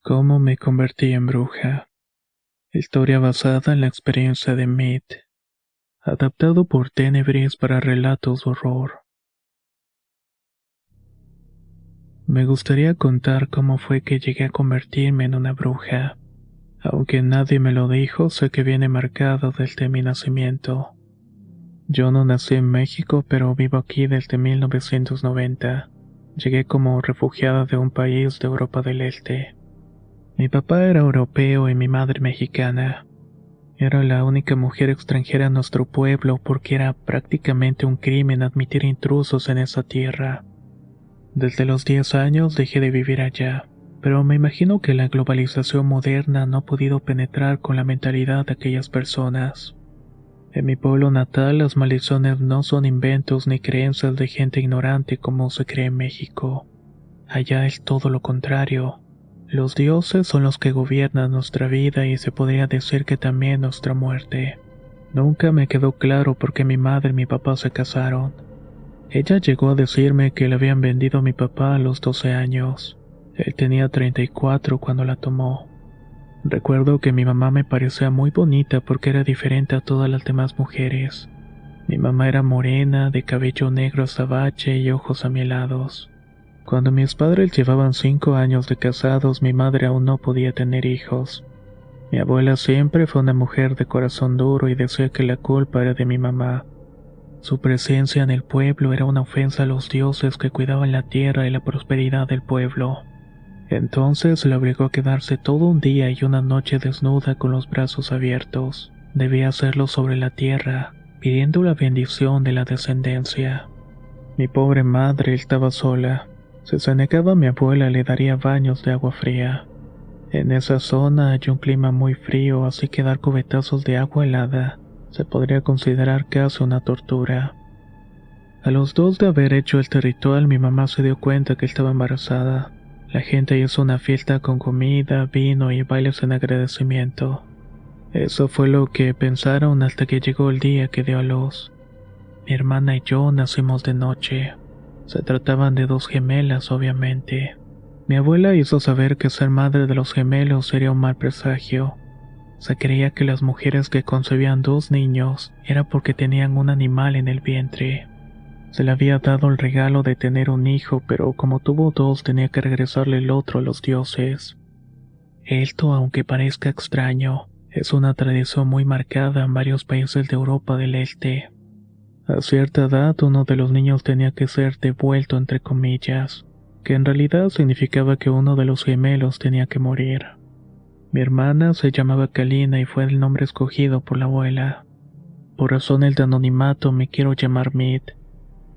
Cómo me convertí en bruja. Historia basada en la experiencia de Mead. Adaptado por Tenebris para relatos de horror. Me gustaría contar cómo fue que llegué a convertirme en una bruja. Aunque nadie me lo dijo, sé que viene marcado desde mi nacimiento. Yo no nací en México, pero vivo aquí desde 1990. Llegué como refugiada de un país de Europa del Este. Mi papá era europeo y mi madre mexicana. Era la única mujer extranjera en nuestro pueblo porque era prácticamente un crimen admitir intrusos en esa tierra. Desde los 10 años dejé de vivir allá, pero me imagino que la globalización moderna no ha podido penetrar con la mentalidad de aquellas personas. En mi pueblo natal las maldiciones no son inventos ni creencias de gente ignorante como se cree en México. Allá es todo lo contrario. Los dioses son los que gobiernan nuestra vida y se podría decir que también nuestra muerte. Nunca me quedó claro por qué mi madre y mi papá se casaron. Ella llegó a decirme que le habían vendido a mi papá a los 12 años. Él tenía 34 cuando la tomó. Recuerdo que mi mamá me parecía muy bonita porque era diferente a todas las demás mujeres. Mi mamá era morena, de cabello negro azabache y ojos amielados. Cuando mis padres llevaban 5 años de casados, mi madre aún no podía tener hijos. Mi abuela siempre fue una mujer de corazón duro y decía que la culpa era de mi mamá. Su presencia en el pueblo era una ofensa a los dioses que cuidaban la tierra y la prosperidad del pueblo. Entonces la obligó a quedarse todo un día y una noche desnuda con los brazos abiertos. Debía hacerlo sobre la tierra, pidiendo la bendición de la descendencia. Mi pobre madre estaba sola. Si se negaba, mi abuela le daría baños de agua fría. En esa zona hay un clima muy frío, así que dar cubetazos de agua helada se podría considerar casi una tortura. A los 2 de haber hecho este ritual, mi mamá se dio cuenta que estaba embarazada. La gente hizo una fiesta con comida, vino y bailes en agradecimiento. Eso fue lo que pensaron hasta que llegó el día que dio a luz. Mi hermana y yo nacimos de noche. Se trataban de 2 gemelas, obviamente. Mi abuela hizo saber que ser madre de los gemelos sería un mal presagio. Se creía que las mujeres que concebían 2 niños era porque tenían un animal en el vientre. Se le había dado el regalo de tener un hijo, pero como tuvo 2 tenía que regresarle el otro a los dioses. Esto, aunque parezca extraño, es una tradición muy marcada en varios países de Europa del Este. A cierta edad, uno de los niños tenía que ser devuelto entre comillas, que en realidad significaba que uno de los gemelos tenía que morir. Mi hermana se llamaba Kalina y fue el nombre escogido por la abuela. Por razones de anonimato me quiero llamar Mead,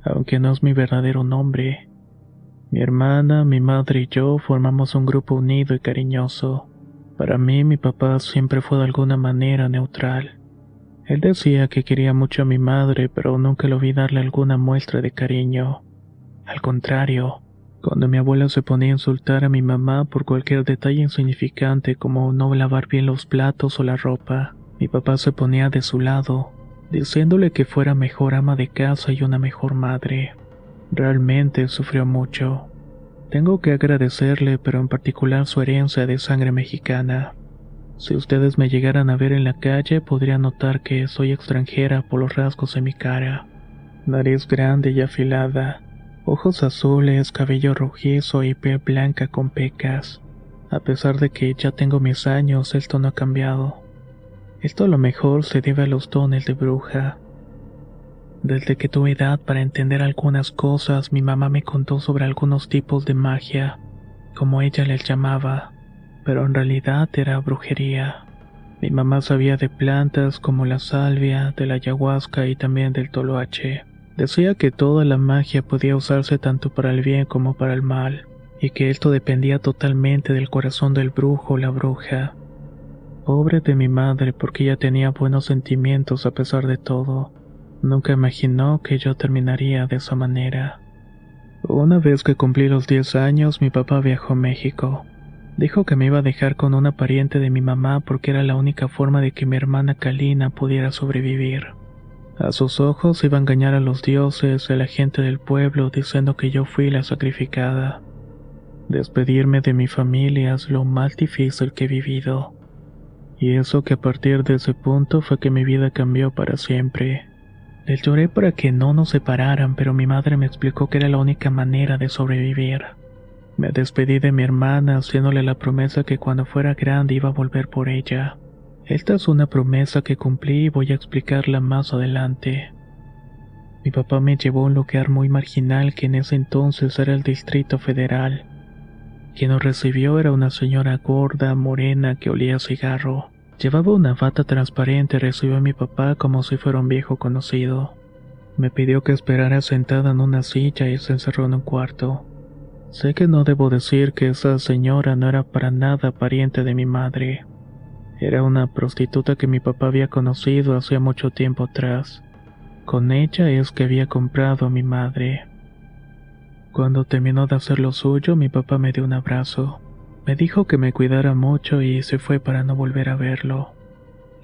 aunque no es mi verdadero nombre. Mi hermana, mi madre y yo formamos un grupo unido y cariñoso. Para mí, mi papá siempre fue de alguna manera neutral. Él decía que quería mucho a mi madre, pero nunca lo vi darle alguna muestra de cariño. Al contrario, cuando mi abuela se ponía a insultar a mi mamá por cualquier detalle insignificante como no lavar bien los platos o la ropa, mi papá se ponía de su lado, diciéndole que fuera mejor ama de casa y una mejor madre. Realmente sufrió mucho. Tengo que agradecerle, pero en particular su herencia de sangre mexicana. Si ustedes me llegaran a ver en la calle, podrían notar que soy extranjera por los rasgos de mi cara. Nariz grande y afilada, ojos azules, cabello rojizo y piel blanca con pecas. A pesar de que ya tengo mis años, esto no ha cambiado. Esto a lo mejor se debe a los dones de bruja. Desde que tuve edad para entender algunas cosas, mi mamá me contó sobre algunos tipos de magia, como ella les llamaba, pero en realidad era brujería. Mi mamá sabía de plantas como la salvia, de la ayahuasca y también del toloache. Decía que toda la magia podía usarse tanto para el bien como para el mal, y que esto dependía totalmente del corazón del brujo o la bruja. Pobre de mi madre, porque ella tenía buenos sentimientos a pesar de todo. Nunca imaginó que yo terminaría de esa manera. Una vez que cumplí los 10 años, mi papá viajó a México. Dijo que me iba a dejar con una pariente de mi mamá porque era la única forma de que mi hermana Kalina pudiera sobrevivir. A sus ojos iba a engañar a los dioses y a la gente del pueblo diciendo que yo fui la sacrificada. Despedirme de mi familia es lo más difícil que he vivido. Y eso que a partir de ese punto fue que mi vida cambió para siempre. Les lloré para que no nos separaran, pero mi madre me explicó que era la única manera de sobrevivir. Me despedí de mi hermana haciéndole la promesa que cuando fuera grande iba a volver por ella. Esta es una promesa que cumplí y voy a explicarla más adelante. Mi papá me llevó a un lugar muy marginal que en ese entonces era el Distrito Federal. Quien nos recibió era una señora gorda, morena, que olía a cigarro. Llevaba una bata transparente y recibió a mi papá como si fuera un viejo conocido. Me pidió que esperara sentada en una silla y se encerró en un cuarto. Sé que no debo decir que esa señora no era para nada pariente de mi madre. Era una prostituta que mi papá había conocido hacía mucho tiempo atrás. Con ella es que había comprado a mi madre. Cuando terminó de hacer lo suyo, mi papá me dio un abrazo. Me dijo que me cuidara mucho y se fue para no volver a verlo.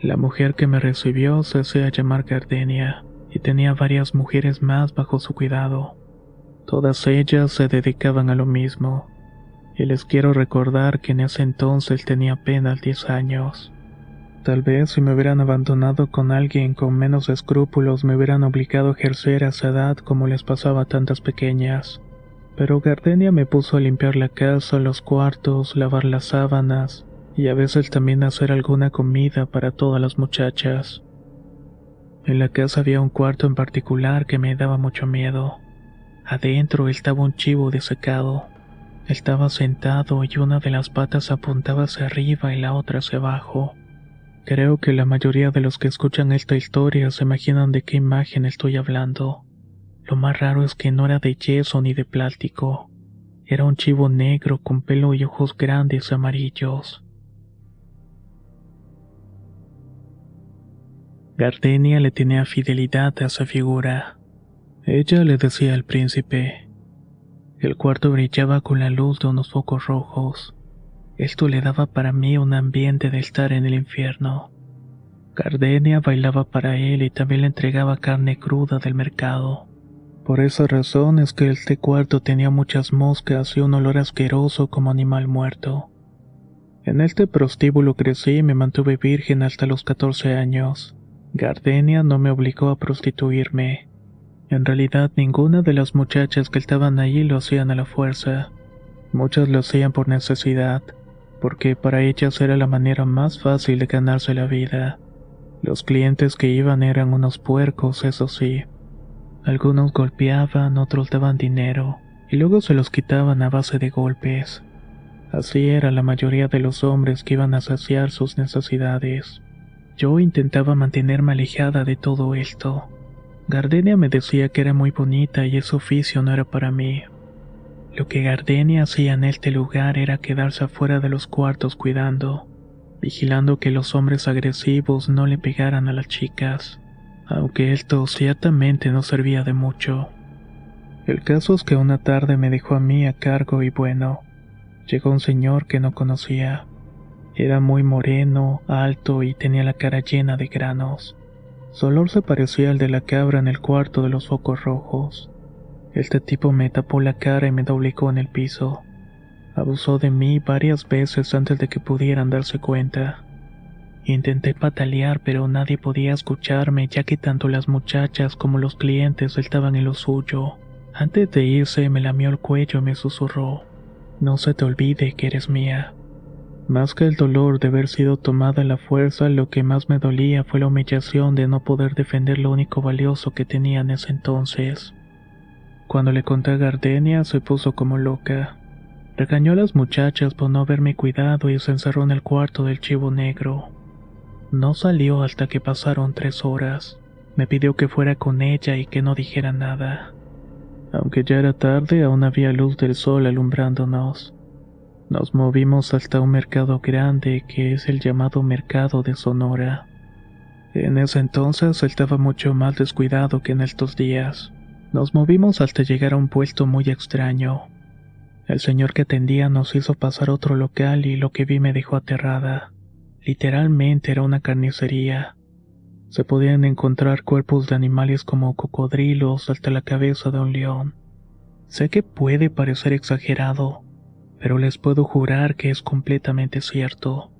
La mujer que me recibió se hacía llamar Gardenia y tenía varias mujeres más bajo su cuidado. Todas ellas se dedicaban a lo mismo. Y les quiero recordar que en ese entonces tenía apenas 10 años. Tal vez si me hubieran abandonado con alguien con menos escrúpulos me hubieran obligado a ejercer a esa edad como les pasaba a tantas pequeñas. Pero Gardenia me puso a limpiar la casa, los cuartos, lavar las sábanas y a veces también hacer alguna comida para todas las muchachas. En la casa había un cuarto en particular que me daba mucho miedo. Adentro estaba un chivo desecado. Estaba sentado y una de las patas apuntaba hacia arriba y la otra hacia abajo. Creo que la mayoría de los que escuchan esta historia se imaginan de qué imagen estoy hablando. Lo más raro es que no era de yeso ni de plástico. Era un chivo negro con pelo y ojos grandes amarillos. Gardenia le tenía fidelidad a esa figura. Ella le decía al príncipe. El cuarto brillaba con la luz de unos focos rojos. Esto le daba para mí un ambiente de estar en el infierno. Gardenia bailaba para él y también le entregaba carne cruda del mercado. Por esa razón es que este cuarto tenía muchas moscas y un olor asqueroso como animal muerto. En este prostíbulo crecí y me mantuve virgen hasta los 14 años. Gardenia no me obligó a prostituirme. En realidad ninguna de las muchachas que estaban allí lo hacían a la fuerza. Muchas lo hacían por necesidad, porque para ellas era la manera más fácil de ganarse la vida. Los clientes que iban eran unos puercos, eso sí. Algunos golpeaban, otros daban dinero, y luego se los quitaban a base de golpes. Así era la mayoría de los hombres que iban a saciar sus necesidades. Yo intentaba mantenerme alejada de todo esto. Gardenia me decía que era muy bonita y ese oficio no era para mí. Lo que Gardenia hacía en este lugar era quedarse afuera de los cuartos cuidando, vigilando que los hombres agresivos no le pegaran a las chicas, aunque esto ciertamente no servía de mucho. El caso es que una tarde me dejó a mí a cargo y bueno, llegó un señor que no conocía. Era muy moreno, alto y tenía la cara llena de granos. Su olor se parecía al de la cabra en el cuarto de los focos rojos. Este tipo me tapó la cara y me doblegó en el piso. Abusó de mí varias veces antes de que pudieran darse cuenta. Intenté patalear, pero nadie podía escucharme, ya que tanto las muchachas como los clientes estaban en lo suyo. Antes de irse, me lamió el cuello y me susurró: "No se te olvide que eres mía". Más que el dolor de haber sido tomada a la fuerza, lo que más me dolía fue la humillación de no poder defender lo único valioso que tenía en ese entonces. Cuando le conté a Gardenia, se puso como loca. Regañó a las muchachas por no haberme cuidado y se encerró en el cuarto del chivo negro. No salió hasta que pasaron 3 horas. Me pidió que fuera con ella y que no dijera nada. Aunque ya era tarde, aún había luz del sol alumbrándonos. Nos movimos hasta un mercado grande que es el llamado Mercado de Sonora. En ese entonces estaba mucho más descuidado que en estos días. Nos movimos hasta llegar a un puesto muy extraño. El señor que atendía nos hizo pasar a otro local y lo que vi me dejó aterrada. Literalmente era una carnicería. Se podían encontrar cuerpos de animales como cocodrilos hasta la cabeza de un león. Sé que puede parecer exagerado, pero les puedo jurar que es completamente cierto.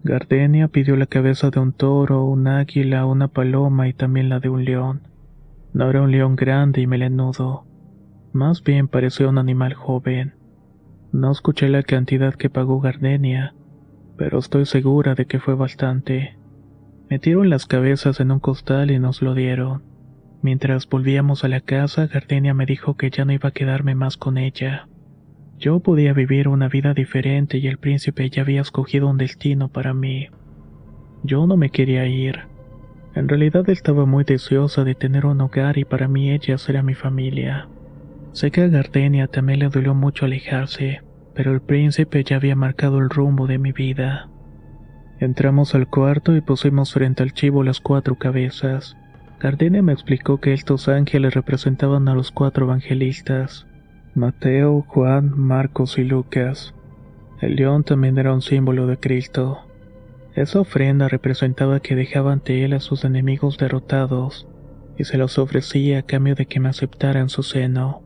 Gardenia pidió la cabeza de un toro, un águila, una paloma y también la de un león. No era un león grande y melenudo, más bien parecía un animal joven. No escuché la cantidad que pagó Gardenia, pero estoy segura de que fue bastante. Metieron las cabezas en un costal y nos lo dieron. Mientras volvíamos a la casa, Gardenia me dijo que ya no iba a quedarme más con ella. Yo podía vivir una vida diferente y el príncipe ya había escogido un destino para mí. Yo no me quería ir. En realidad estaba muy deseosa de tener un hogar y para mí ella era mi familia. Sé que a Gardenia también le dolió mucho alejarse, pero el príncipe ya había marcado el rumbo de mi vida. Entramos al cuarto y pusimos frente al chivo las 4 cabezas. Gardenia me explicó que estos ángeles representaban a los 4 evangelistas: Mateo, Juan, Marcos y Lucas. El león también era un símbolo de Cristo. Esa ofrenda representaba que dejaba ante él a sus enemigos derrotados y se los ofrecía a cambio de que me aceptara en su seno.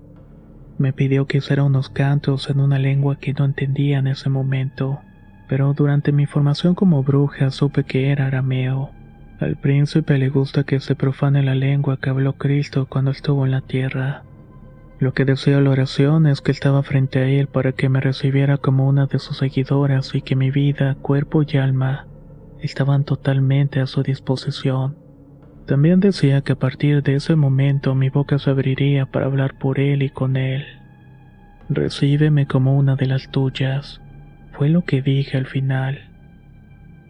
Me pidió que hiciera unos cantos en una lengua que no entendía en ese momento, pero durante mi formación como bruja supe que era arameo. Al príncipe le gusta que se profane la lengua que habló Cristo cuando estuvo en la tierra. Lo que decía la oración es que estaba frente a él para que me recibiera como una de sus seguidoras y que mi vida, cuerpo y alma estaban totalmente a su disposición. También decía que a partir de ese momento mi boca se abriría para hablar por él y con él. Recíbeme como una de las tuyas, fue lo que dije al final.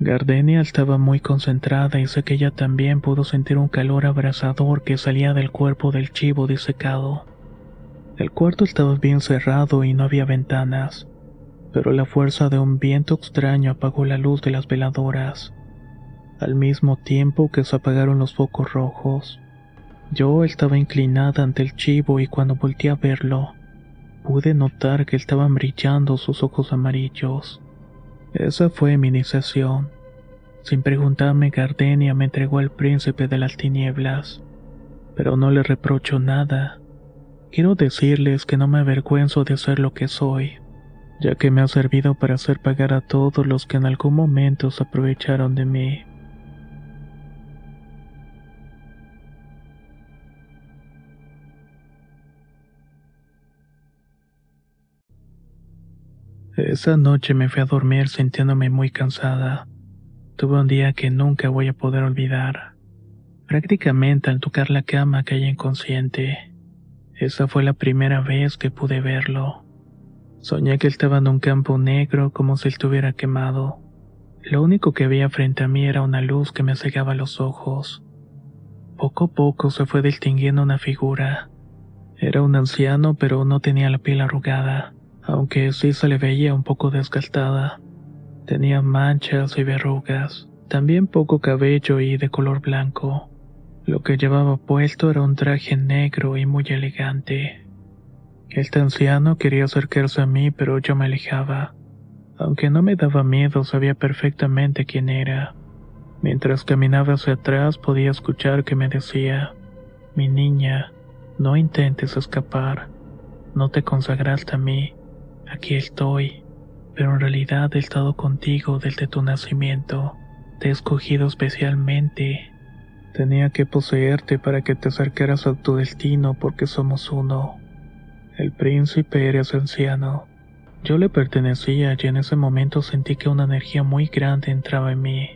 Gardenia estaba muy concentrada y sé que ella también pudo sentir un calor abrasador que salía del cuerpo del chivo disecado. El cuarto estaba bien cerrado y no había ventanas, pero la fuerza de un viento extraño apagó la luz de las veladoras, al mismo tiempo que se apagaron los focos rojos. Yo estaba inclinada ante el chivo y cuando volteé a verlo, pude notar que estaban brillando sus ojos amarillos. Esa fue mi iniciación. Sin preguntarme, Gardenia me entregó al príncipe de las tinieblas, pero no le reprocho nada. Quiero decirles que no me avergüenzo de ser lo que soy, ya que me ha servido para hacer pagar a todos los que en algún momento se aprovecharon de mí. Esa noche me fui a dormir sintiéndome muy cansada. Tuve un día que nunca voy a poder olvidar. Prácticamente al tocar la cama caí inconsciente. Esa fue la primera vez que pude verlo. Soñé que estaba en un campo negro como si estuviera quemado. Lo único que veía frente a mí era una luz que me cegaba los ojos. Poco a poco se fue distinguiendo una figura. Era un anciano, pero no tenía la piel arrugada, aunque sí se le veía un poco desgastada. Tenía manchas y verrugas, también poco cabello y de color blanco. Lo que llevaba puesto era un traje negro y muy elegante. Este anciano quería acercarse a mí, pero yo me alejaba. Aunque no me daba miedo, sabía perfectamente quién era. Mientras caminaba hacia atrás podía escuchar que me decía: mi niña, no intentes escapar. No te consagraste a mí. Aquí estoy, pero en realidad he estado contigo desde tu nacimiento. Te he escogido especialmente. Tenía que poseerte para que te acercaras a tu destino porque somos uno. El príncipe era ese anciano. Yo le pertenecía y en ese momento sentí que una energía muy grande entraba en mí.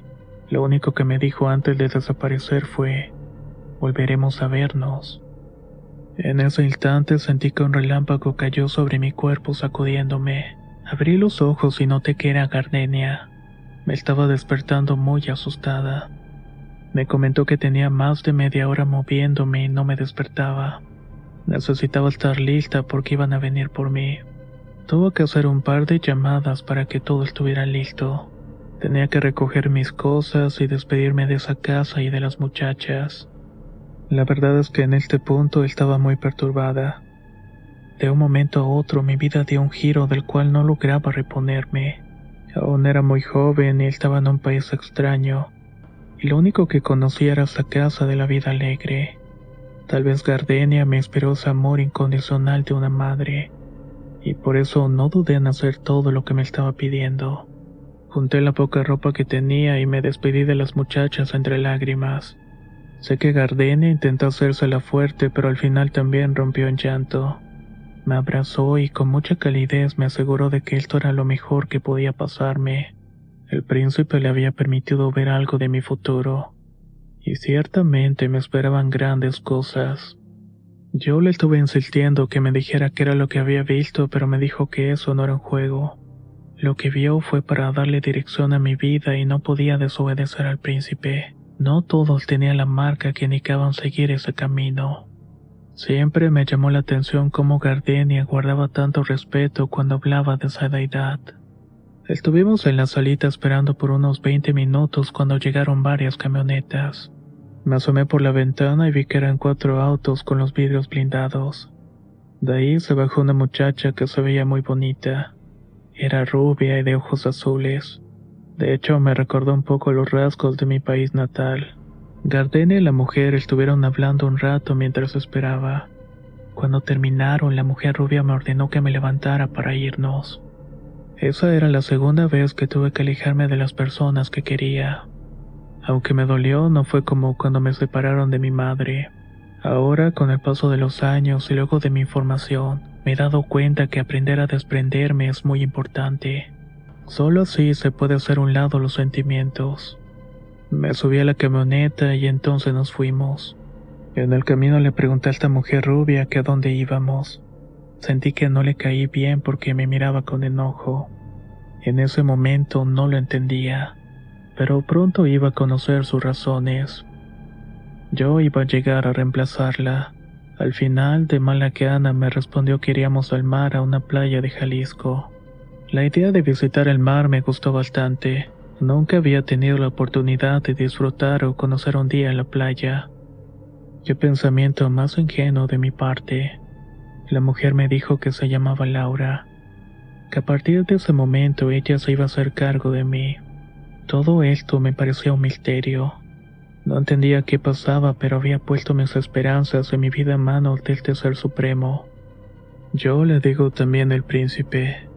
Lo único que me dijo antes de desaparecer fue: volveremos a vernos. En ese instante sentí que un relámpago cayó sobre mi cuerpo sacudiéndome. Abrí los ojos y noté que era Gardenia. Me estaba despertando muy asustada. Me comentó que tenía más de media hora moviéndome y no me despertaba. Necesitaba estar lista porque iban a venir por mí. Tuve que hacer un par de llamadas para que todo estuviera listo. Tenía que recoger mis cosas y despedirme de esa casa y de las muchachas. La verdad es que en este punto estaba muy perturbada. De un momento a otro mi vida dio un giro del cual no lograba reponerme. Aún era muy joven y estaba en un país extraño, y lo único que conocía era esa casa de la vida alegre. Tal vez Gardenia me inspiró ese amor incondicional de una madre, y por eso no dudé en hacer todo lo que me estaba pidiendo. Junté la poca ropa que tenía y me despedí de las muchachas entre lágrimas. Sé que Gardenia intentó hacérsela fuerte, pero al final también rompió en llanto. Me abrazó y con mucha calidez me aseguró de que esto era lo mejor que podía pasarme. El príncipe le había permitido ver algo de mi futuro, y ciertamente me esperaban grandes cosas. Yo le estuve insistiendo que me dijera qué era lo que había visto, pero me dijo que eso no era un juego. Lo que vio fue para darle dirección a mi vida y no podía desobedecer al príncipe. No todos tenían la marca que indicaban seguir ese camino. Siempre me llamó la atención cómo Gardenia guardaba tanto respeto cuando hablaba de esa deidad. Estuvimos en la salita esperando por unos 20 minutos cuando llegaron varias camionetas. Me asomé por la ventana y vi que eran 4 autos con los vidrios blindados. De ahí se bajó una muchacha que se veía muy bonita. Era rubia y de ojos azules. De hecho, me recordó un poco los rasgos de mi país natal. Gardenia y la mujer estuvieron hablando un rato mientras esperaba. Cuando terminaron, la mujer rubia me ordenó que me levantara para irnos. Esa era la segunda vez que tuve que alejarme de las personas que quería. Aunque me dolió, no fue como cuando me separaron de mi madre. Ahora, con el paso de los años y luego de mi formación, me he dado cuenta que aprender a desprenderme es muy importante. Solo así se puede hacer a un lado los sentimientos. Me subí a la camioneta y entonces nos fuimos. En el camino le pregunté a esta mujer rubia que a dónde íbamos. Sentí que no le caí bien porque me miraba con enojo. En ese momento no lo entendía, pero pronto iba a conocer sus razones. Yo iba a llegar a reemplazarla. Al final, de mala gana, me respondió que iríamos al mar, a una playa de Jalisco. La idea de visitar el mar me gustó bastante. Nunca había tenido la oportunidad de disfrutar o conocer un día la playa. Qué pensamiento más ingenuo de mi parte. La mujer me dijo que se llamaba Laura, que a partir de ese momento ella se iba a hacer cargo de mí. Todo esto me parecía un misterio. No entendía qué pasaba, pero había puesto mis esperanzas en mi vida en manos del Ser Supremo. Yo le digo también el príncipe,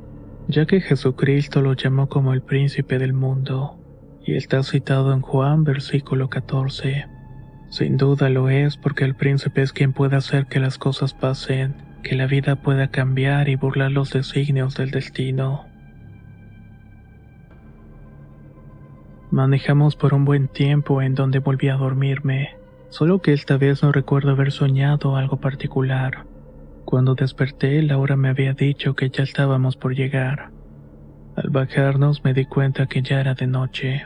ya que Jesucristo lo llamó como el príncipe del mundo, y está citado en Juan versículo 14. Sin duda lo es, porque el príncipe es quien puede hacer que las cosas pasen, que la vida pueda cambiar y burlar los designios del destino. Manejamos por un buen tiempo en donde volví a dormirme, solo que esta vez no recuerdo haber soñado algo particular. Cuando desperté, Laura me había dicho que ya estábamos por llegar. Al bajarnos me di cuenta que ya era de noche.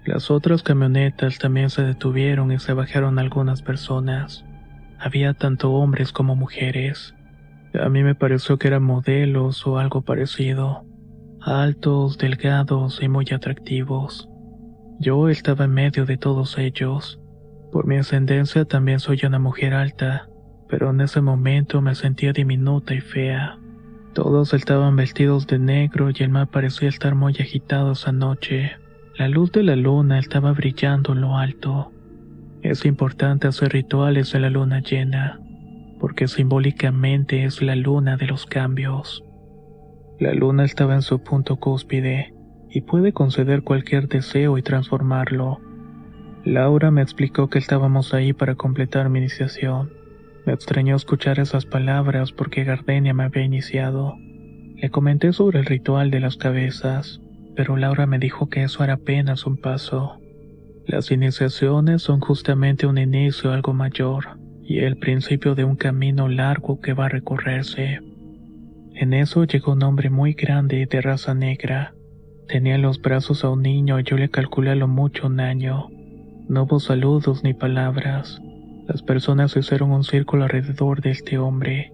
Las otras camionetas también se detuvieron y se bajaron algunas personas. Había tanto hombres como mujeres. A mí me pareció que eran modelos o algo parecido. Altos, delgados y muy atractivos. Yo estaba en medio de todos ellos. Por mi ascendencia también soy una mujer alta, pero en ese momento me sentía diminuta y fea. Todos estaban vestidos de negro y el mar parecía estar muy agitado esa noche. La luz de la luna estaba brillando en lo alto. Es importante hacer rituales en la luna llena, porque simbólicamente es la luna de los cambios. La luna estaba en su punto cúspide, y puede conceder cualquier deseo y transformarlo. Laura me explicó que estábamos ahí para completar mi iniciación. Me extrañó escuchar esas palabras porque Gardenia me había iniciado. Le comenté sobre el ritual de las cabezas, pero Laura me dijo que eso era apenas un paso. Las iniciaciones son justamente un inicio a algo mayor, y el principio de un camino largo que va a recorrerse. En eso llegó un hombre muy grande y de raza negra. Tenía en los brazos a un niño y yo le calculé a lo mucho un año. No hubo saludos ni palabras. Las personas hicieron un círculo alrededor de este hombre,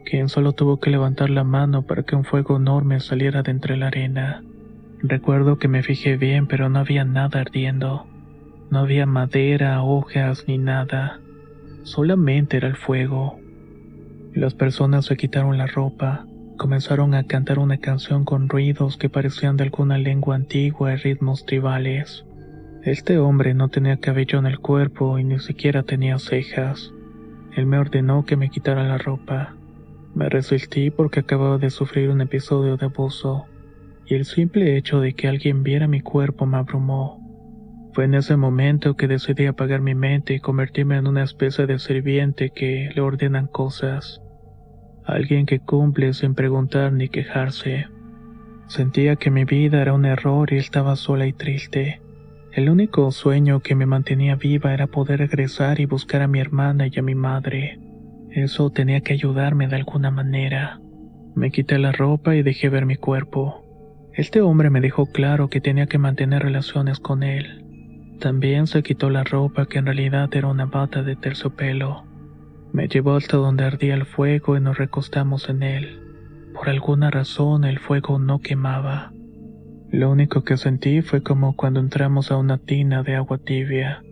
quien solo tuvo que levantar la mano para que un fuego enorme saliera de entre la arena. Recuerdo que me fijé bien, pero no había nada ardiendo. No había madera, hojas ni nada. Solamente era el fuego. Las personas se quitaron la ropa. Comenzaron a cantar una canción con ruidos que parecían de alguna lengua antigua y ritmos tribales. Este hombre no tenía cabello en el cuerpo y ni siquiera tenía cejas. Él me ordenó que me quitara la ropa. Me resistí porque acababa de sufrir un episodio de abuso, y el simple hecho de que alguien viera mi cuerpo me abrumó. Fue en ese momento que decidí apagar mi mente y convertirme en una especie de sirviente que le ordenan cosas. Alguien que cumple sin preguntar ni quejarse. Sentía que mi vida era un error y estaba sola y triste. El único sueño que me mantenía viva era poder regresar y buscar a mi hermana y a mi madre. Eso tenía que ayudarme de alguna manera. Me quité la ropa y dejé ver mi cuerpo. Este hombre me dejó claro que tenía que mantener relaciones con él. También se quitó la ropa que en realidad era una bata de terciopelo. Me llevó hasta donde ardía el fuego y nos recostamos en él. Por alguna razón el fuego no quemaba. Lo único que sentí fue como cuando entramos a una tina de agua tibia.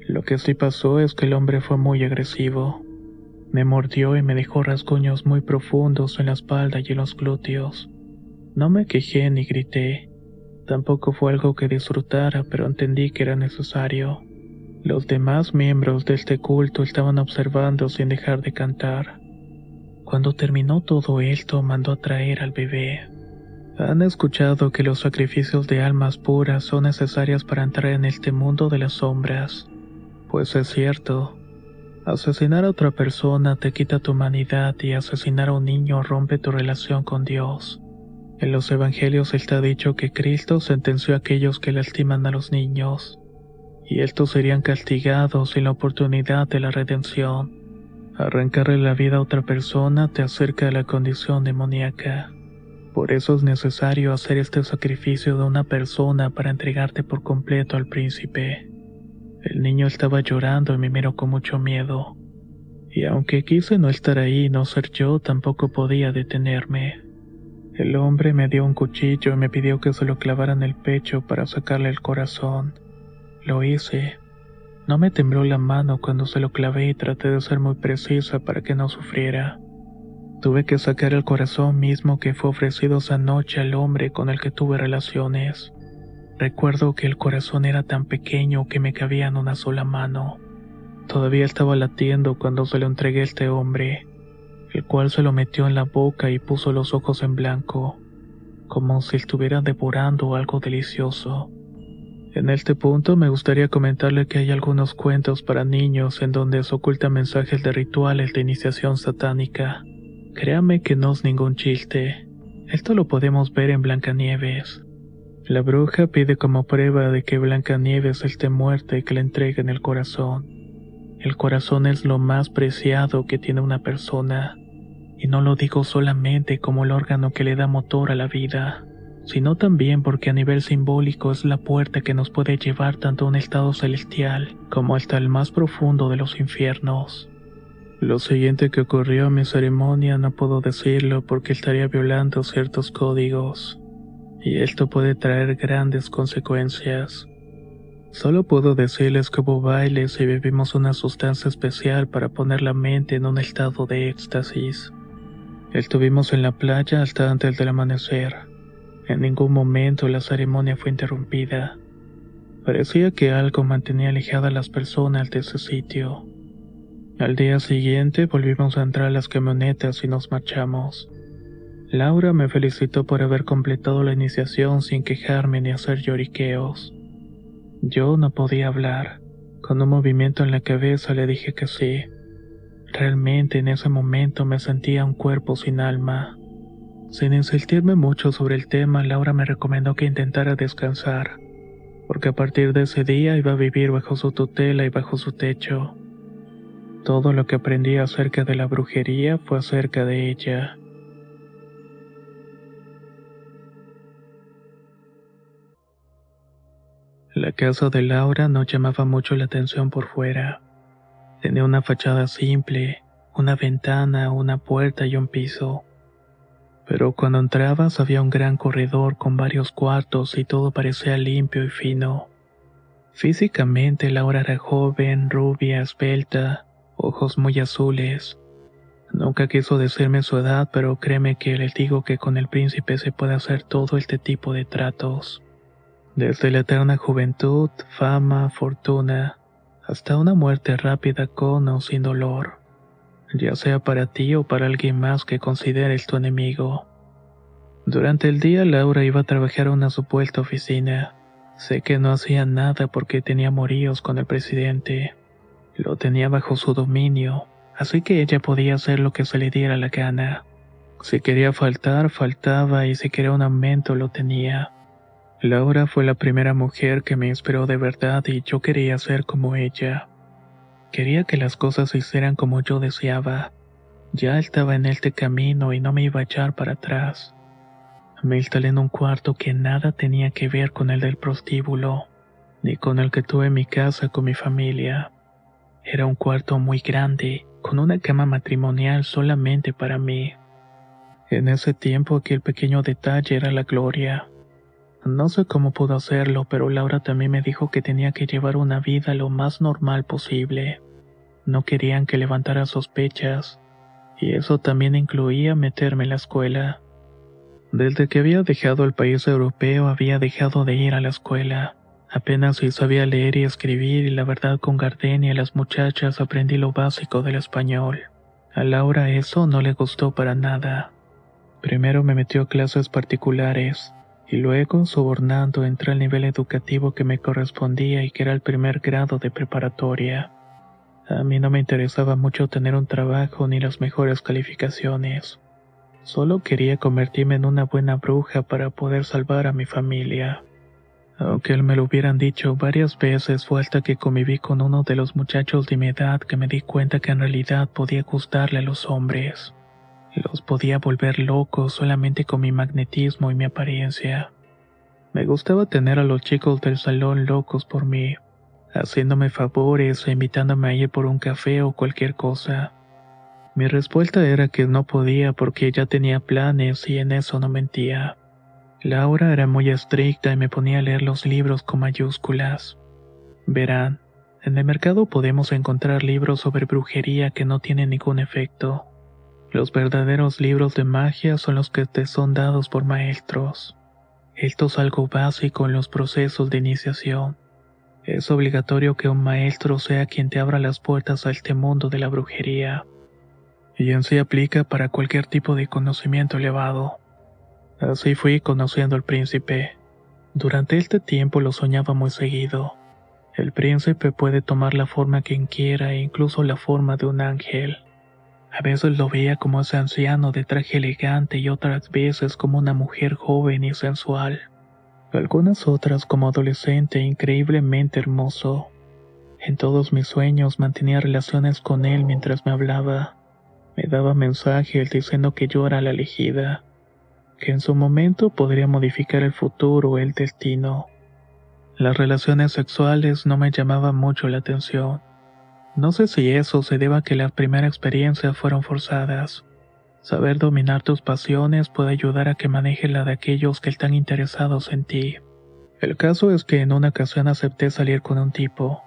Lo que sí pasó es que el hombre fue muy agresivo. Me mordió y me dejó rasguños muy profundos en la espalda y en los glúteos. No me quejé ni grité. Tampoco fue algo que disfrutara, pero entendí que era necesario. Los demás miembros de este culto estaban observando sin dejar de cantar. Cuando terminó todo esto, mandó a traer al bebé. Han escuchado que los sacrificios de almas puras son necesarias para entrar en este mundo de las sombras. Pues es cierto. Asesinar a otra persona te quita tu humanidad y asesinar a un niño rompe tu relación con Dios. En los evangelios está dicho que Cristo sentenció a aquellos que lastiman a los niños, y estos serían castigados sin la oportunidad de la redención. Arrancarle la vida a otra persona te acerca a la condición demoníaca. Por eso es necesario hacer este sacrificio de una persona para entregarte por completo al príncipe. El niño estaba llorando y me miró con mucho miedo. Y aunque quise no estar ahí y no ser yo, tampoco podía detenerme. El hombre me dio un cuchillo y me pidió que se lo clavara en el pecho para sacarle el corazón. Lo hice. No me tembló la mano cuando se lo clavé y traté de ser muy precisa para que no sufriera. Tuve que sacar el corazón mismo que fue ofrecido esa noche al hombre con el que tuve relaciones. Recuerdo que el corazón era tan pequeño que me cabía en una sola mano. Todavía estaba latiendo cuando se lo entregué a este hombre, el cual se lo metió en la boca y puso los ojos en blanco, como si estuviera devorando algo delicioso. En este punto me gustaría comentarle que hay algunos cuentos para niños en donde se ocultan mensajes de rituales de iniciación satánica. Créame que no es ningún chiste. Esto lo podemos ver en Blancanieves. La bruja pide como prueba de que Blancanieves esté muerta y que le entreguen el corazón. El corazón es lo más preciado que tiene una persona, y no lo digo solamente como el órgano que le da motor a la vida, sino también porque a nivel simbólico es la puerta que nos puede llevar tanto a un estado celestial como hasta el más profundo de los infiernos. Lo siguiente que ocurrió en mi ceremonia no puedo decirlo porque estaría violando ciertos códigos, y esto puede traer grandes consecuencias. Solo puedo decirles que hubo bailes y bebimos una sustancia especial para poner la mente en un estado de éxtasis. Estuvimos en la playa hasta antes del amanecer. En ningún momento la ceremonia fue interrumpida. Parecía que algo mantenía alejadas a las personas de ese sitio. Al día siguiente volvimos a entrar a las camionetas y nos marchamos. Laura me felicitó por haber completado la iniciación sin quejarme ni hacer lloriqueos. Yo no podía hablar. Con un movimiento en la cabeza le dije que sí. Realmente en ese momento me sentía un cuerpo sin alma. Sin insistirme mucho sobre el tema, Laura me recomendó que intentara descansar, porque a partir de ese día iba a vivir bajo su tutela y bajo su techo. Todo lo que aprendí acerca de la brujería fue acerca de ella. La casa de Laura no llamaba mucho la atención por fuera. Tenía una fachada simple, una ventana, una puerta y un piso. Pero cuando entrabas había un gran corredor con varios cuartos y todo parecía limpio y fino. Físicamente Laura era joven, rubia, esbelta, ojos muy azules. Nunca quiso decirme su edad, pero créeme que les digo que con el príncipe se puede hacer todo este tipo de tratos. Desde la eterna juventud, fama, fortuna, hasta una muerte rápida con o sin dolor. ya sea para ti o para alguien más que consideres tu enemigo. Durante el día Laura iba a trabajar a una supuesta oficina. Sé que no hacía nada porque tenía amoríos con el presidente. Lo tenía bajo su dominio, así que ella podía hacer lo que se le diera la gana. Si quería faltar, faltaba, y si quería un aumento, lo tenía. Laura fue la primera mujer que me inspiró de verdad y yo quería ser como ella. Quería que las cosas se hicieran como yo deseaba. Ya estaba en este camino y no me iba a echar para atrás. Me instalé en un cuarto que nada tenía que ver con el del prostíbulo, ni con el que tuve en mi casa con mi familia. Era un cuarto muy grande, con una cama matrimonial solamente para mí. En ese tiempo aquel pequeño detalle era la gloria. No sé cómo pudo hacerlo, pero Laura también me dijo que tenía que llevar una vida lo más normal posible. No querían que levantara sospechas, y eso también incluía meterme en la escuela. Desde que había dejado el país europeo había dejado de ir a la escuela. Apenas si sabía leer y escribir, y la verdad con Gardenia y las muchachas aprendí lo básico del español. A Laura eso no le gustó para nada. Primero me metió a clases particulares, y luego, sobornando, entré al nivel educativo que me correspondía y que era el primer grado de preparatoria. A mí no me interesaba mucho tener un trabajo ni las mejores calificaciones. Solo quería convertirme en una buena bruja para poder salvar a mi familia. Aunque me lo hubieran dicho varias veces, fue hasta que conviví con uno de los muchachos de mi edad que me di cuenta que en realidad podía gustarle a los hombres. Los podía volver locos solamente con mi magnetismo y mi apariencia. Me gustaba tener a los chicos del salón locos por mí, haciéndome favores e invitándome a ir por un café o cualquier cosa. Mi respuesta era que no podía porque ya tenía planes y en eso no mentía. Laura era muy estricta y me ponía a leer los libros con mayúsculas. Verán, en el mercado podemos encontrar libros sobre brujería que no tienen ningún efecto. Los verdaderos libros de magia son los que te son dados por maestros. Esto es algo básico en los procesos de iniciación. Es obligatorio que un maestro sea quien te abra las puertas a este mundo de la brujería. Y en sí aplica para cualquier tipo de conocimiento elevado. Así fui conociendo al príncipe. Durante este tiempo lo soñaba muy seguido. El príncipe puede tomar la forma quien quiera e incluso la forma de un ángel. A veces lo veía como ese anciano de traje elegante y otras veces como una mujer joven y sensual. Algunas otras como adolescente e increíblemente hermoso. En todos mis sueños mantenía relaciones con él mientras me hablaba. Me daba mensajes diciendo que yo era la elegida, que en su momento podría modificar el futuro o el destino. Las relaciones sexuales no me llamaban mucho la atención. No sé si eso se deba a que las primeras experiencias fueron forzadas. Saber dominar tus pasiones puede ayudar a que manejes la de aquellos que están interesados en ti. El caso es que en una ocasión acepté salir con un tipo.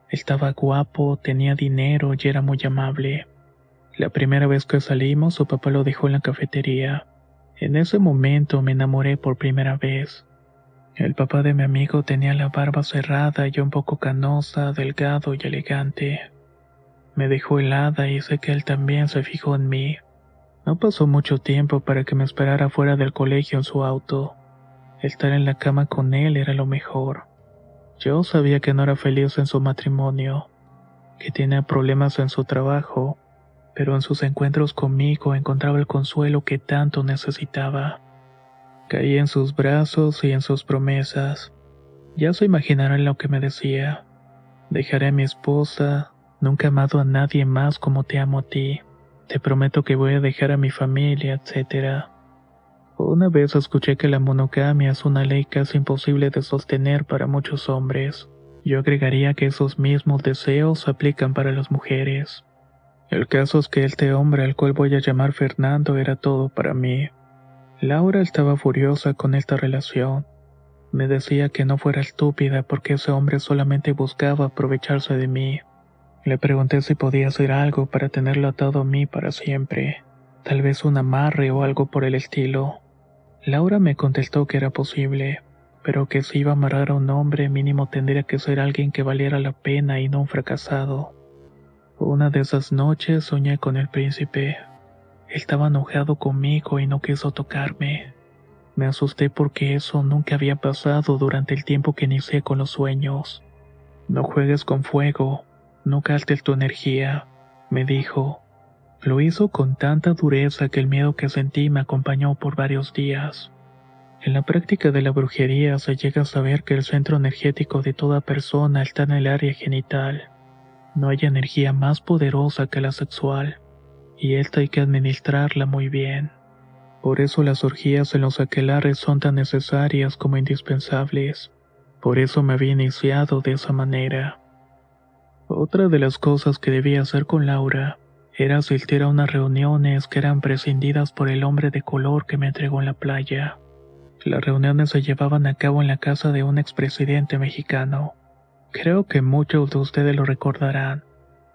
Estaba guapo, tenía dinero y era muy amable. La primera vez que salimos, su papá lo dejó en la cafetería. En ese momento me enamoré por primera vez. El papá de mi amigo tenía la barba cerrada y un poco canosa, delgado y elegante. Me dejó helada y sé que él también se fijó en mí. No pasó mucho tiempo para que me esperara fuera del colegio en su auto. Estar en la cama con él era lo mejor. Yo sabía que no era feliz en su matrimonio, que tenía problemas en su trabajo, pero en sus encuentros conmigo encontraba el consuelo que tanto necesitaba. Caí en sus brazos y en sus promesas. Ya se imaginarán lo que me decía. Dejaré a mi esposa, nunca he amado a nadie más como te amo a ti. Te prometo que voy a dejar a mi familia, etc. Una vez escuché que la monogamia es una ley casi imposible de sostener para muchos hombres. Yo agregaría que esos mismos deseos se aplican para las mujeres. El caso es que este hombre al cual voy a llamar Fernando era todo para mí. Laura estaba furiosa con esta relación. Me decía que no fuera estúpida porque ese hombre solamente buscaba aprovecharse de mí. Le pregunté si podía hacer algo para tenerlo atado a mí para siempre. Tal vez un amarre o algo por el estilo. Laura me contestó que era posible, pero que si iba a amarrar a un hombre mínimo tendría que ser alguien que valiera la pena y no un fracasado. Una de esas noches soñé con el príncipe. Estaba enojado conmigo y no quiso tocarme. Me asusté porque eso nunca había pasado durante el tiempo que inicié con los sueños. No juegues con fuego, no gastes tu energía, me dijo. Lo hizo con tanta dureza que el miedo que sentí me acompañó por varios días. En la práctica de la brujería se llega a saber que el centro energético de toda persona está en el área genital. No hay energía más poderosa que la sexual, y esta hay que administrarla muy bien. Por eso las orgías en los aquelarres son tan necesarias como indispensables. Por eso me había iniciado de esa manera. Otra de las cosas que debía hacer con Laura era asistir a unas reuniones que eran prescindidas por el hombre de color que me entregó en la playa. Las reuniones se llevaban a cabo en la casa de un expresidente mexicano. Creo que muchos de ustedes lo recordarán,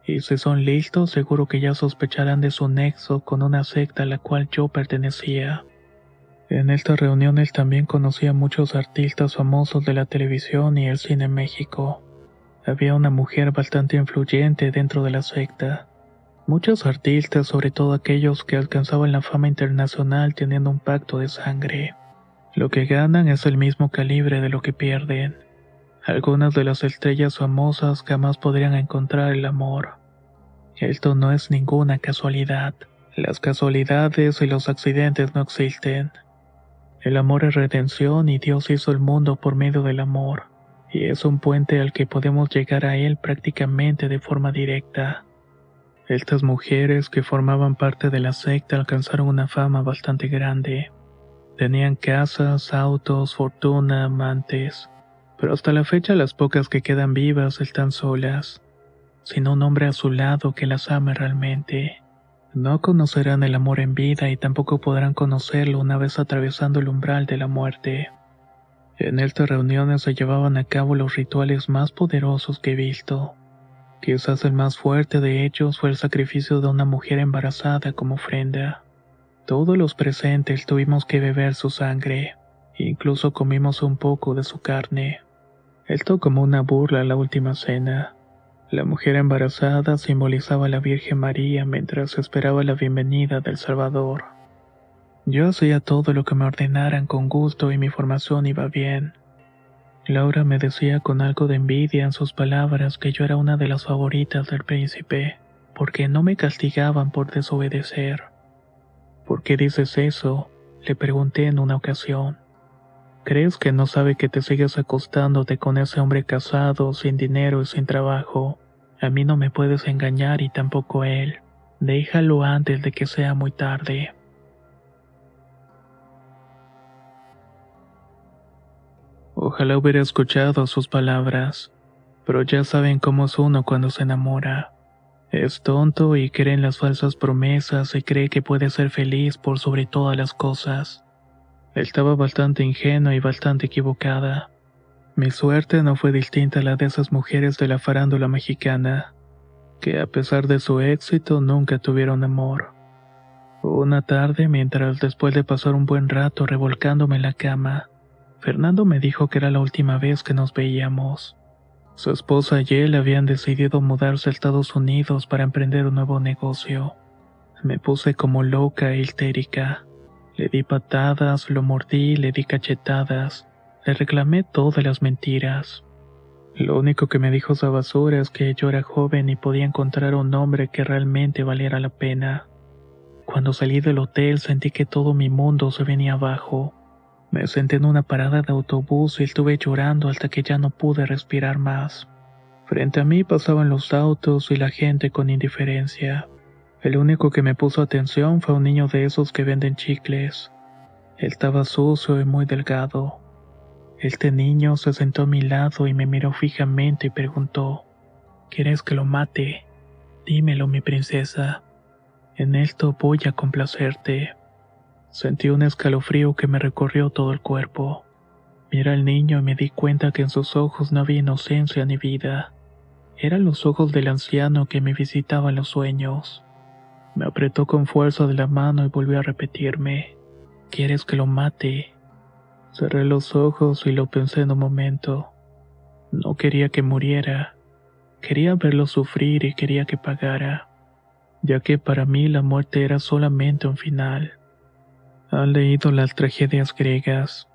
y si son listos seguro que ya sospecharán de su nexo con una secta a la cual yo pertenecía. En estas reuniones también conocí a muchos artistas famosos de la televisión y el cine en México. Había una mujer bastante influyente dentro de la secta. Muchos artistas, sobre todo aquellos que alcanzaban la fama internacional, teniendo un pacto de sangre. Lo que ganan es el mismo calibre de lo que pierden. Algunas de las estrellas famosas jamás podrían encontrar el amor. Esto no es ninguna casualidad. Las casualidades y los accidentes no existen. El amor es redención y Dios hizo el mundo por medio del amor, y es un puente al que podemos llegar a él prácticamente de forma directa. Estas mujeres que formaban parte de la secta alcanzaron una fama bastante grande. Tenían casas, autos, fortuna, amantes, pero hasta la fecha las pocas que quedan vivas están solas, sin un hombre a su lado que las ame realmente. No conocerán el amor en vida y tampoco podrán conocerlo una vez atravesando el umbral de la muerte. En estas reuniones se llevaban a cabo los rituales más poderosos que he visto. Quizás el más fuerte de ellos fue el sacrificio de una mujer embarazada como ofrenda. Todos los presentes tuvimos que beber su sangre, incluso comimos un poco de su carne. Esto como una burla a la última cena. La mujer embarazada simbolizaba a la Virgen María mientras esperaba la bienvenida del Salvador. Yo hacía todo lo que me ordenaran con gusto y mi formación iba bien. Laura me decía con algo de envidia en sus palabras que yo era una de las favoritas del príncipe, porque no me castigaban por desobedecer. ¿Por qué dices eso?, le pregunté en una ocasión. ¿Crees que no sabe que te sigues acostándote con ese hombre casado, sin dinero y sin trabajo? A mí no me puedes engañar y tampoco él. Déjalo antes de que sea muy tarde. Ojalá hubiera escuchado sus palabras, pero ya saben cómo es uno cuando se enamora. Es tonto y cree en las falsas promesas y cree que puede ser feliz por sobre todas las cosas. Estaba bastante ingenua y bastante equivocada. Mi suerte no fue distinta a la de esas mujeres de la farándula mexicana, que a pesar de su éxito nunca tuvieron amor. Una tarde, mientras después de pasar un buen rato revolcándome en la cama, Fernando me dijo que era la última vez que nos veíamos. Su esposa y él habían decidido mudarse a Estados Unidos para emprender un nuevo negocio. Me puse como loca e histérica. Le di patadas, lo mordí, le di cachetadas, le reclamé todas las mentiras. Lo único que me dijo esa basura es que yo era joven y podía encontrar un hombre que realmente valiera la pena. Cuando salí del hotel sentí que todo mi mundo se venía abajo. Me senté en una parada de autobús y estuve llorando hasta que ya no pude respirar más. Frente a mí pasaban los autos y la gente con indiferencia. El único que me puso atención fue un niño de esos que venden chicles. Él estaba sucio y muy delgado. Este niño se sentó a mi lado y me miró fijamente y preguntó: ¿Quieres que lo mate? Dímelo, mi princesa. En esto voy a complacerte. Sentí un escalofrío que me recorrió todo el cuerpo. Miré al niño y me di cuenta que en sus ojos no había inocencia ni vida. Eran los ojos del anciano que me visitaba en los sueños. Me apretó con fuerza de la mano y volvió a repetirme: ¿Quieres que lo mate? Cerré los ojos y lo pensé en un momento. No quería que muriera. Quería verlo sufrir y quería que pagara, ya que para mí la muerte era solamente un final. ¿Han leído las tragedias griegas?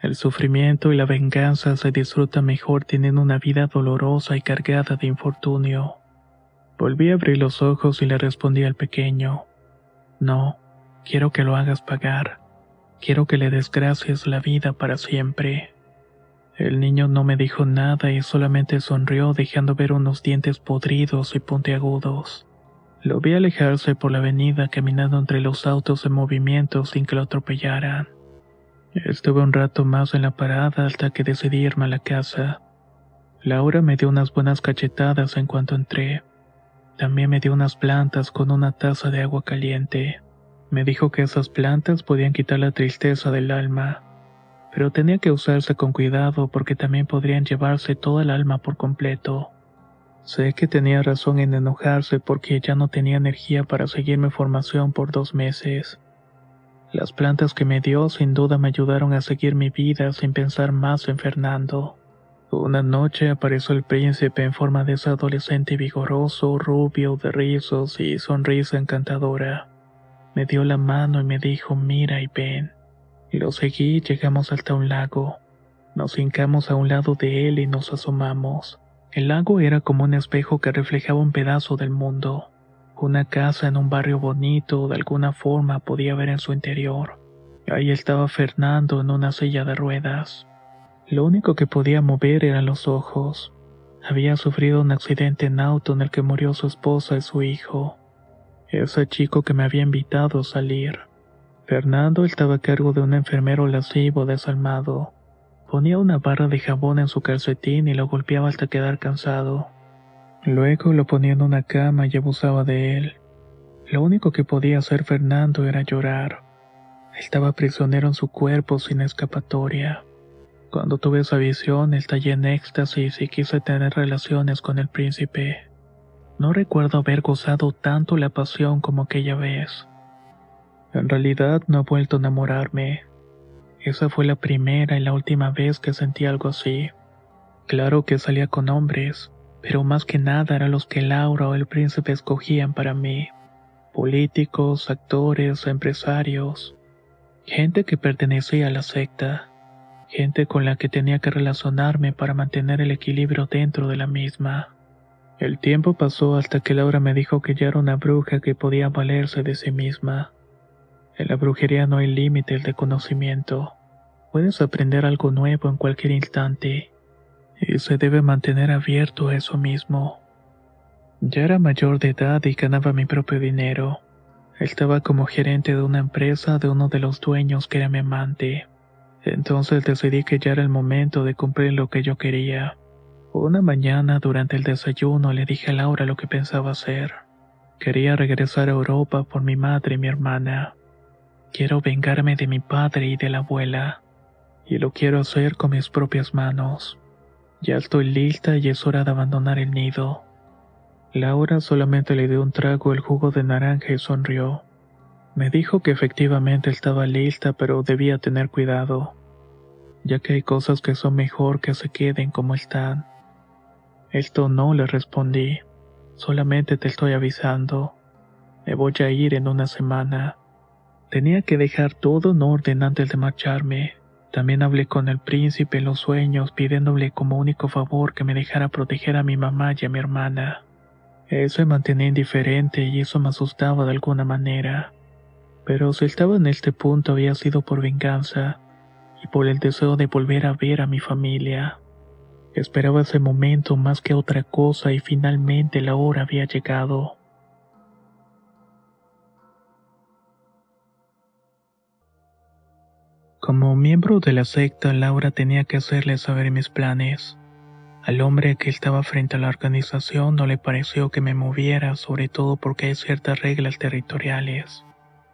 El sufrimiento y la venganza se disfruta mejor teniendo una vida dolorosa y cargada de infortunio. Volví a abrir los ojos y le respondí al pequeño: no, quiero que lo hagas pagar. Quiero que le desgracies la vida para siempre. El niño no me dijo nada y solamente sonrió, dejando ver unos dientes podridos y puntiagudos. Lo vi alejarse por la avenida caminando entre los autos en movimiento sin que lo atropellaran. Estuve un rato más en la parada hasta que decidí irme a la casa. Laura me dio unas buenas cachetadas en cuanto entré. También me dio unas plantas con una taza de agua caliente. Me dijo que esas plantas podían quitar la tristeza del alma, pero tenía que usarse con cuidado porque también podrían llevarse toda el alma por completo. Sé que tenía razón en enojarse porque ya no tenía energía para seguir mi formación por 2 meses. Las plantas que me dio sin duda me ayudaron a seguir mi vida sin pensar más en Fernando. Una noche apareció el príncipe en forma de ese adolescente vigoroso, rubio, de rizos y sonrisa encantadora. Me dio la mano y me dijo: mira y ven. Lo seguí y llegamos hasta un lago. Nos hincamos a un lado de él y nos asomamos. El lago era como un espejo que reflejaba un pedazo del mundo. Una casa en un barrio bonito, de alguna forma podía ver en su interior. Ahí estaba Fernando en una silla de ruedas. Lo único que podía mover eran los ojos. Había sufrido un accidente en auto en el que murió su esposa y su hijo. Ese chico que me había invitado a salir. Fernando estaba a cargo de un enfermero lascivo desalmado. Ponía una barra de jabón en su calcetín y lo golpeaba hasta quedar cansado. Luego lo ponía en una cama y abusaba de él. Lo único que podía hacer Fernando era llorar. Estaba prisionero en su cuerpo sin escapatoria. Cuando tuve esa visión, estallé en éxtasis y quise tener relaciones con el príncipe. No recuerdo haber gozado tanto la pasión como aquella vez. En realidad no he vuelto a enamorarme. Esa fue la primera y la última vez que sentí algo así. Claro que salía con hombres, pero más que nada eran los que Laura o el príncipe escogían para mí. Políticos, actores, empresarios. Gente que pertenecía a la secta. Gente con la que tenía que relacionarme para mantener el equilibrio dentro de la misma. El tiempo pasó hasta que Laura me dijo que ya era una bruja que podía valerse de sí misma. En la brujería no hay límites de conocimiento. Puedes aprender algo nuevo en cualquier instante, y se debe mantener abierto a eso mismo. Ya era mayor de edad y ganaba mi propio dinero. Estaba como gerente de una empresa de uno de los dueños que era mi amante. Entonces decidí que ya era el momento de cumplir lo que yo quería. Una mañana durante el desayuno le dije a Laura lo que pensaba hacer. Quería regresar a Europa por mi madre y mi hermana. Quiero vengarme de mi padre y de la abuela, y lo quiero hacer con mis propias manos. Ya estoy lista y es hora de abandonar el nido. Laura solamente le dio un trago del jugo de naranja y sonrió. Me dijo que efectivamente estaba lista, pero debía tener cuidado, ya que hay cosas que son mejor que se queden como están. Esto no, le respondí. Solamente te estoy avisando. Me voy a ir en una semana. Tenía que dejar todo en orden antes de marcharme. También hablé con el príncipe en los sueños, pidiéndole como único favor que me dejara proteger a mi mamá y a mi hermana. Él se mantenía indiferente y eso me asustaba de alguna manera. Pero si estaba en este punto había sido por venganza y por el deseo de volver a ver a mi familia. Esperaba ese momento más que otra cosa y finalmente la hora había llegado. Como miembro de la secta, Laura tenía que hacerle saber mis planes. Al hombre que estaba frente a la organización no le pareció que me moviera, sobre todo porque hay ciertas reglas territoriales.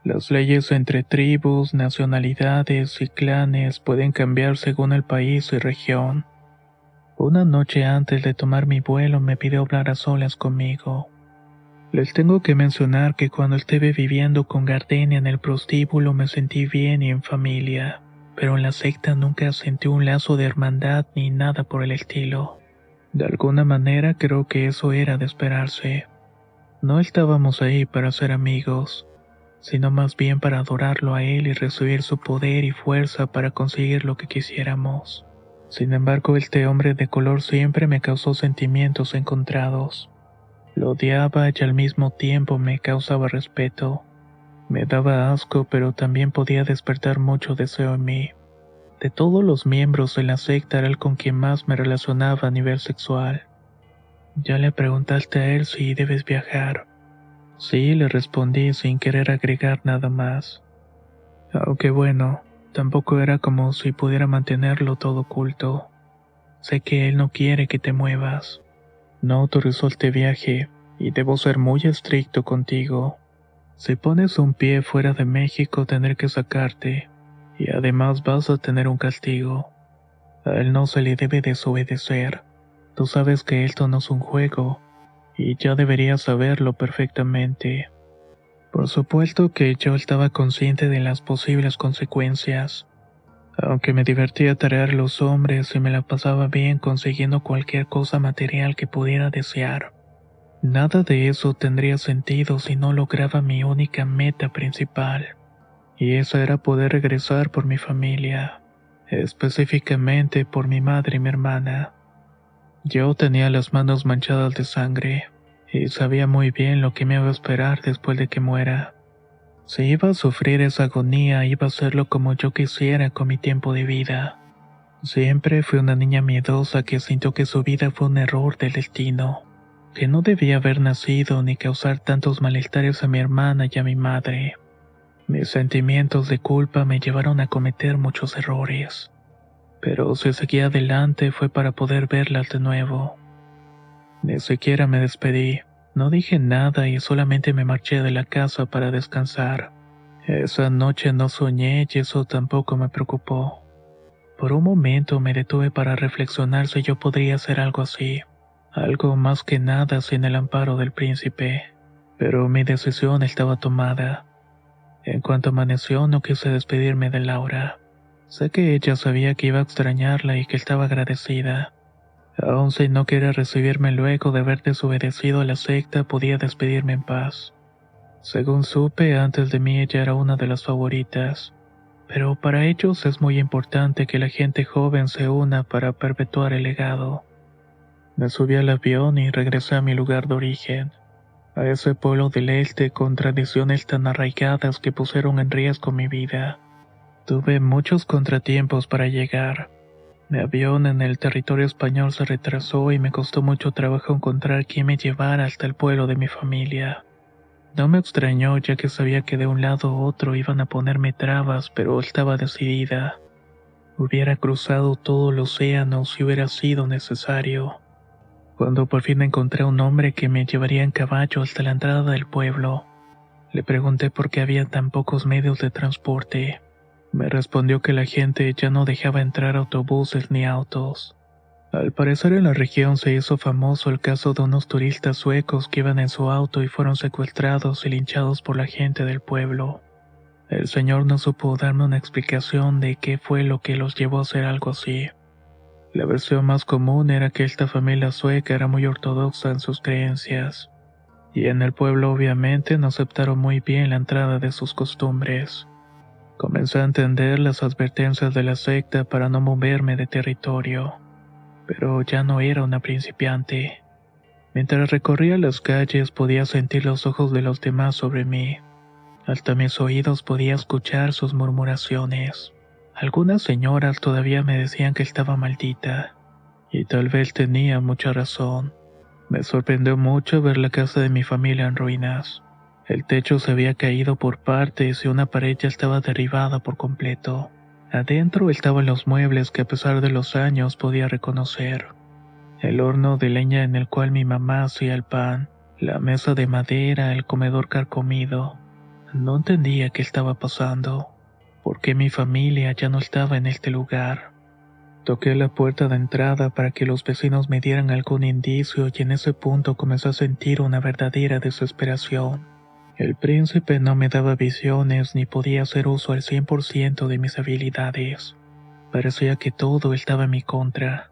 Las leyes entre tribus, nacionalidades y clanes pueden cambiar según el país y región. Una noche antes de tomar mi vuelo me pidió hablar a solas conmigo. Les tengo que mencionar que cuando estuve viviendo con Gardenia en el prostíbulo me sentí bien y en familia, pero en la secta nunca sentí un lazo de hermandad ni nada por el estilo. De alguna manera creo que eso era de esperarse. No estábamos ahí para ser amigos, sino más bien para adorarlo a él y recibir su poder y fuerza para conseguir lo que quisiéramos. Sin embargo, este hombre de color siempre me causó sentimientos encontrados. Lo odiaba y al mismo tiempo me causaba respeto. Me daba asco, pero también podía despertar mucho deseo en mí. De todos los miembros de la secta era el con quien más me relacionaba a nivel sexual. Ya le preguntaste a él si debes viajar. Sí, le respondí sin querer agregar nada más. Aunque bueno, tampoco era como si pudiera mantenerlo todo oculto. Sé que él no quiere que te muevas. No autorizó este viaje, y debo ser muy estricto contigo. Si pones un pie fuera de México tendré que sacarte, y además vas a tener un castigo. A él no se le debe desobedecer. Tú sabes que esto no es un juego, y ya deberías saberlo perfectamente. Por supuesto que yo estaba consciente de las posibles consecuencias. Aunque me divertía tarear los hombres y me la pasaba bien consiguiendo cualquier cosa material que pudiera desear. Nada de eso tendría sentido si no lograba mi única meta principal, y esa era poder regresar por mi familia, específicamente por mi madre y mi hermana. Yo tenía las manos manchadas de sangre, y sabía muy bien lo que me iba a esperar después de que muera. Si iba a sufrir esa agonía, iba a hacerlo como yo quisiera con mi tiempo de vida. Siempre fui una niña miedosa que sintió que su vida fue un error del destino, que no debía haber nacido ni causar tantos malestares a mi hermana y a mi madre. Mis sentimientos de culpa me llevaron a cometer muchos errores, pero si seguí adelante fue para poder verlas de nuevo. Ni siquiera me despedí, no dije nada y solamente me marché de la casa para descansar. Esa noche no soñé y eso tampoco me preocupó. Por un momento me detuve para reflexionar si yo podría hacer algo así, algo más que nada sin el amparo del príncipe, pero mi decisión estaba tomada. En cuanto amaneció no quise despedirme de Laura. Sé que ella sabía que iba a extrañarla y que estaba agradecida. Aun si no quería recibirme luego de haber desobedecido a la secta, podía despedirme en paz. Según supe, antes de mí ella era una de las favoritas. Pero para ellos es muy importante que la gente joven se una para perpetuar el legado. Me subí al avión y regresé a mi lugar de origen, a ese pueblo del este con tradiciones tan arraigadas que pusieron en riesgo mi vida. Tuve muchos contratiempos para llegar. Mi avión en el territorio español se retrasó y me costó mucho trabajo encontrar quién me llevara hasta el pueblo de mi familia. No me extrañó ya que sabía que de un lado a otro iban a ponerme trabas, pero estaba decidida. Hubiera cruzado todo el océano si hubiera sido necesario. Cuando por fin encontré a un hombre que me llevaría en caballo hasta la entrada del pueblo, le pregunté por qué había tan pocos medios de transporte. Me respondió que la gente ya no dejaba entrar autobuses ni autos. Al parecer en la región se hizo famoso el caso de unos turistas suecos que iban en su auto y fueron secuestrados y linchados por la gente del pueblo. El señor no supo darme una explicación de qué fue lo que los llevó a hacer algo así. La versión más común era que esta familia sueca era muy ortodoxa en sus creencias, y en el pueblo obviamente no aceptaron muy bien la entrada de sus costumbres. Comencé a entender las advertencias de la secta para no moverme de territorio, pero ya no era una principiante. Mientras recorría las calles podía sentir los ojos de los demás sobre mí. Hasta mis oídos podía escuchar sus murmuraciones. Algunas señoras todavía me decían que estaba maldita, y tal vez tenía mucha razón. Me sorprendió mucho ver la casa de mi familia en ruinas. El techo se había caído por partes y una pared ya estaba derribada por completo. Adentro estaban los muebles que a pesar de los años podía reconocer. El horno de leña en el cual mi mamá hacía el pan, la mesa de madera, el comedor carcomido. No entendía qué estaba pasando, por qué mi familia ya no estaba en este lugar. Toqué la puerta de entrada para que los vecinos me dieran algún indicio y en ese punto comencé a sentir una verdadera desesperación. El príncipe no me daba visiones ni podía hacer uso al 100% de mis habilidades. Parecía que todo estaba en mi contra.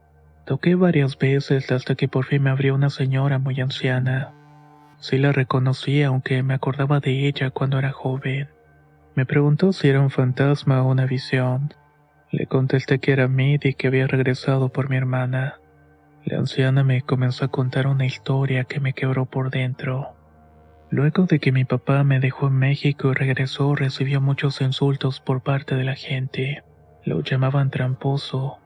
Toqué varias veces hasta que por fin me abrió una señora muy anciana. Sí la reconocí, aunque me acordaba de ella cuando era joven. Me preguntó si era un fantasma o una visión. Le contesté que era Mid y que había regresado por mi hermana. La anciana me comenzó a contar una historia que me quebró por dentro. Luego de que mi papá me dejó en México y regresó, recibió muchos insultos por parte de la gente. Lo llamaban tramposo.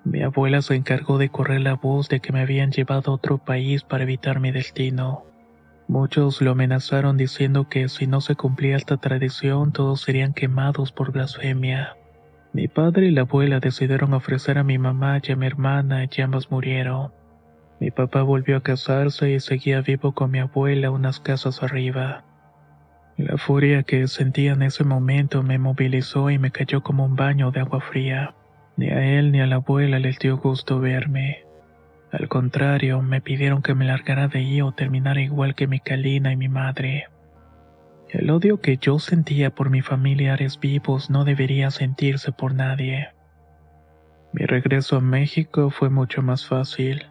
Mi abuela se encargó de correr la voz de que me habían llevado a otro país para evitar mi destino. Muchos lo amenazaron diciendo que si no se cumplía esta tradición, todos serían quemados por blasfemia. Mi padre y la abuela decidieron ofrecer a mi mamá y a mi hermana y ambas murieron. Mi papá volvió a casarse y seguía vivo con mi abuela unas casas arriba. La furia que sentía en ese momento me movilizó y me cayó como un baño de agua fría. Ni a él ni a la abuela les dio gusto verme. Al contrario, me pidieron que me largara de ahí o terminara igual que mi Kalina y mi madre. El odio que yo sentía por mis familiares vivos no debería sentirse por nadie. Mi regreso a México fue mucho más fácil.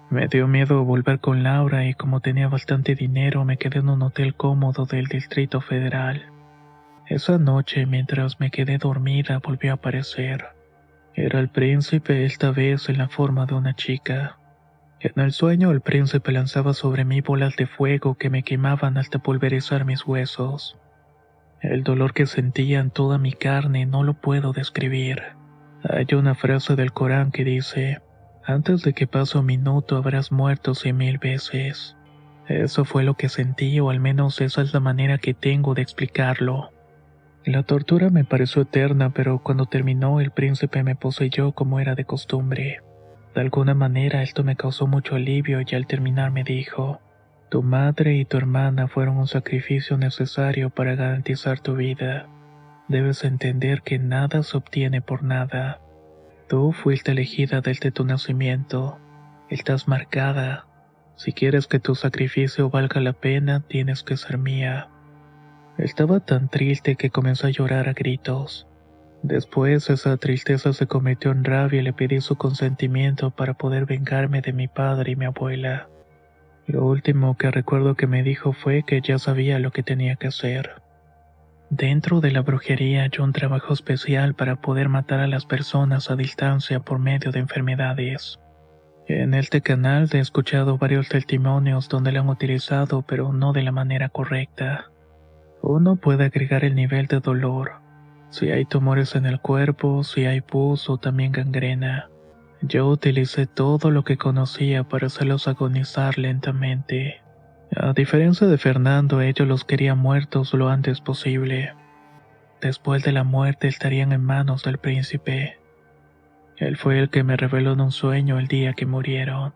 Me dio miedo volver con Laura y como tenía bastante dinero me quedé en un hotel cómodo del Distrito Federal. Esa noche, mientras me quedé dormida, volvió a aparecer. Era el príncipe, esta vez en la forma de una chica. En el sueño el príncipe lanzaba sobre mí bolas de fuego que me quemaban hasta pulverizar mis huesos. El dolor que sentía en toda mi carne no lo puedo describir. Hay una frase del Corán que dice: antes de que pase un minuto habrás muerto 100,000 veces. Eso fue lo que sentí, o al menos esa es la manera que tengo de explicarlo. La tortura me pareció eterna, pero cuando terminó el príncipe me poseyó como era de costumbre. De alguna manera esto me causó mucho alivio y al terminar me dijo: tu madre y tu hermana fueron un sacrificio necesario para garantizar tu vida. Debes entender que nada se obtiene por nada. Tú fuiste elegida desde tu nacimiento. Estás marcada. Si quieres que tu sacrificio valga la pena, tienes que ser mía. Estaba tan triste que comencé a llorar a gritos. Después esa tristeza se convirtió en rabia y le pedí su consentimiento para poder vengarme de mi padre y mi abuela. Lo último que recuerdo que me dijo fue que ya sabía lo que tenía que hacer. Dentro de la brujería hay un trabajo especial para poder matar a las personas a distancia por medio de enfermedades. En este canal he escuchado varios testimonios donde la han utilizado, pero no de la manera correcta. Uno puede agregar el nivel de dolor, si hay tumores en el cuerpo, si hay pus o también gangrena. Yo utilicé todo lo que conocía para hacerlos agonizar lentamente. A diferencia de Fernando, ellos los querían muertos lo antes posible. Después de la muerte estarían en manos del príncipe. Él fue el que me reveló en un sueño el día que murieron.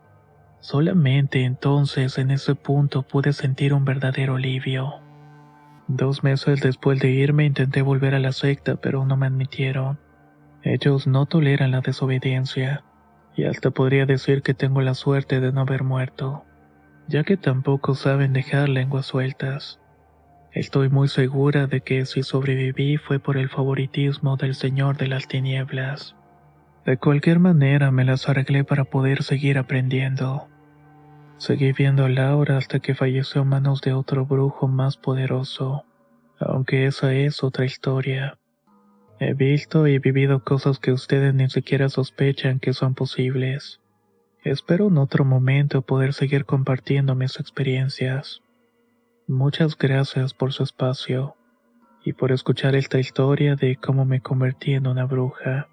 Solamente entonces en ese punto pude sentir un verdadero alivio. 2 meses después de irme intenté volver a la secta, pero no me admitieron. Ellos no toleran la desobediencia, y hasta podría decir que tengo la suerte de no haber muerto, ya que tampoco saben dejar lenguas sueltas. Estoy muy segura de que si sobreviví fue por el favoritismo del Señor de las Tinieblas. De cualquier manera me las arreglé para poder seguir aprendiendo. Seguí viendo a Laura hasta que falleció en manos de otro brujo más poderoso, aunque esa es otra historia. He visto y vivido cosas que ustedes ni siquiera sospechan que son posibles. Espero en otro momento poder seguir compartiendo mis experiencias. Muchas gracias por su espacio y por escuchar esta historia de cómo me convertí en una bruja.